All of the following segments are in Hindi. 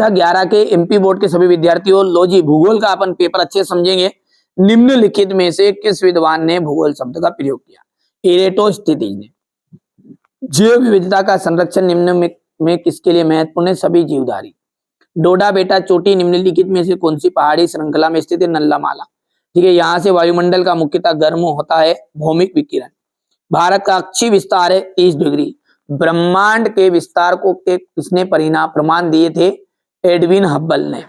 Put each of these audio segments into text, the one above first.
कक्षा 11 के एमपी बोर्ड के सभी विद्यार्थियों, लो जी भूगोल का अपन पेपर अच्छे समझेंगे। निम्नलिखित में से किस विद्वान ने भूगोल शब्द का प्रयोग किया? एरेटोस्थिनीज ने। जैव विविधता का संरक्षण निम्न में किसके लिए महत्वपूर्ण है? सभी जीवधारी। डोडा बेटा चोटी निम्नलिखित में से कौन सी पहाड़ी श्रृंखला में स्थित है? नल्लामाला। ठीक है, यहाँ से वायुमंडल का मुख्यतः गर्म होता है भौमिक विकिरण। भारत का अक्षीय विस्तार है 30 डिग्री। ब्रह्मांड के विस्तार को किसने प्रमाण दिए थे? एडविन हब्बल ने।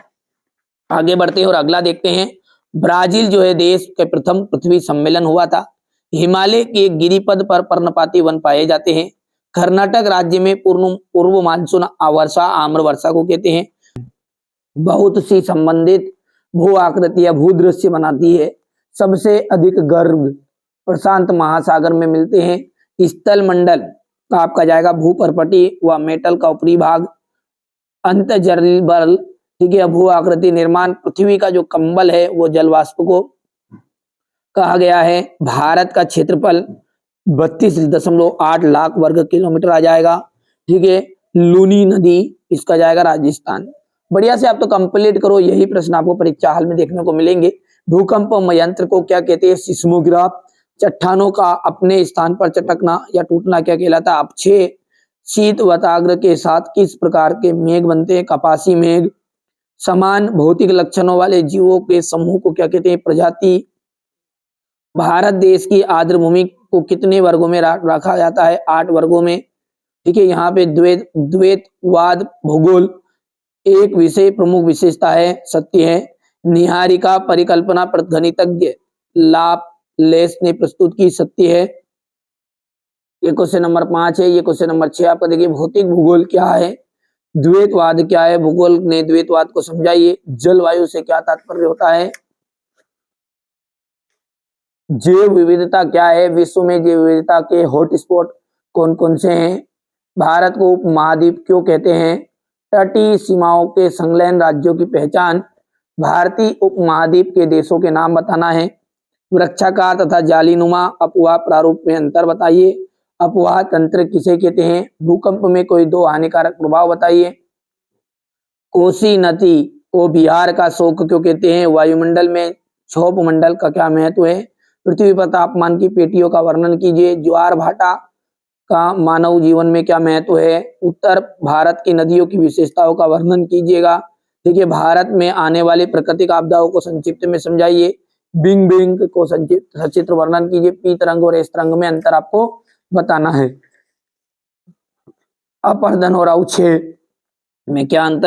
आगे बढ़ते हैं और अगला देखते हैं। ब्राजील जो है देश के प्रथम पृथ्वी सम्मेलन हुआ था। हिमालय के गिरिपद पर पर्णपाती वन पाए जाते हैं। कर्नाटक राज्य में पूर्व मानसून वर्षा आम्र वर्षा को कहते हैं। बहुत सी संबंधित भू आकृतियां भूदृश्य बनाती है। सबसे अधिक गर्भ प्रशांत महासागर में मिलते हैं। स्थल मंडल आपका जाएगा भूपर्पटी व मेटल का ऊपरी भाग। अंतर्जलीय बल, ठीक है, भू आकृति निर्माण, पृथ्वी का जो कंबल है वो जलवाष्प को कहा गया है। भारत का क्षेत्रफल 32.8 लाख वर्ग किलोमीटर आ जाएगा। ठीक है, लूनी नदी इसका जाएगा राजस्थान। बढ़िया से आप तो कंप्लीट करो, यही प्रश्न आपको परीक्षा हाल में देखने को मिलेंगे। भूकंप यंत्र को क्या कहते हैं? सिस्मोग्राफ। चट्टानों का अपने स्थान पर चटकना या टूटना क्या कहलाता है? अपक्षय। शीत वताग्र के साथ किस प्रकार के मेघ बनते हैं? कपासी मेघ। समान भौतिक लक्षणों वाले जीवों के समूह को क्या कहते हैं? प्रजाति। भारत देश की आर्द्र भूमि को कितने वर्गों में रखा जाता है? 8 वर्गों में। ठीक है, यहाँ पे द्वैतवाद भूगोल एक विषय प्रमुख विशेषता है, सत्य है। निहारिका परिकल्पना गणितज्ञ लाप्लेस ने प्रस्तुत की, सत्य है। ये क्वेश्चन नंबर 5 है। ये क्वेश्चन नंबर 6 आपका देखिए, भौतिक भूगोल क्या है? द्वैतवाद क्या है? भूगोल ने द्वैतवाद को समझाइए। जलवायु से क्या तात्पर्य होता है? जैव विविधता क्या है? विश्व में जैव विविधता के हॉटस्पॉट कौन कौन से हैं? भारत को उपमहाद्वीप क्यों कहते हैं? तटीय सीमाओं के संलग्न राज्यों की पहचान। भारतीय उपमहाद्वीप के देशों के नाम बताना है। वृक्षाकार तथा जालीनुमा अपवाह प्रारूप में अंतर बताइए। अपवाह तंत्र किसे कहते हैं? भूकंप में कोई 2 हानिकारक प्रभाव बताइए। कोसी नदी को बिहार का शोक क्यों कहते हैं? वायुमंडल में क्षोभ मंडल का क्या महत्व है? पृथ्वी पर तापमान की पेटियों का वर्णन कीजिए। ज्वार भाटा का मानव जीवन में क्या महत्व है? उत्तर भारत की नदियों की विशेषताओं का वर्णन कीजिएगा। देखिए, भारत में आने वाली प्राकृतिक आपदाओं को संक्षिप्त में समझाइए। बिंग बिंग को सचित्र वर्णन कीजिए। पी तरंग और एस तरंग में अंतर आपको बताना है। अपर्दन और अवक्षय में क्या अंतर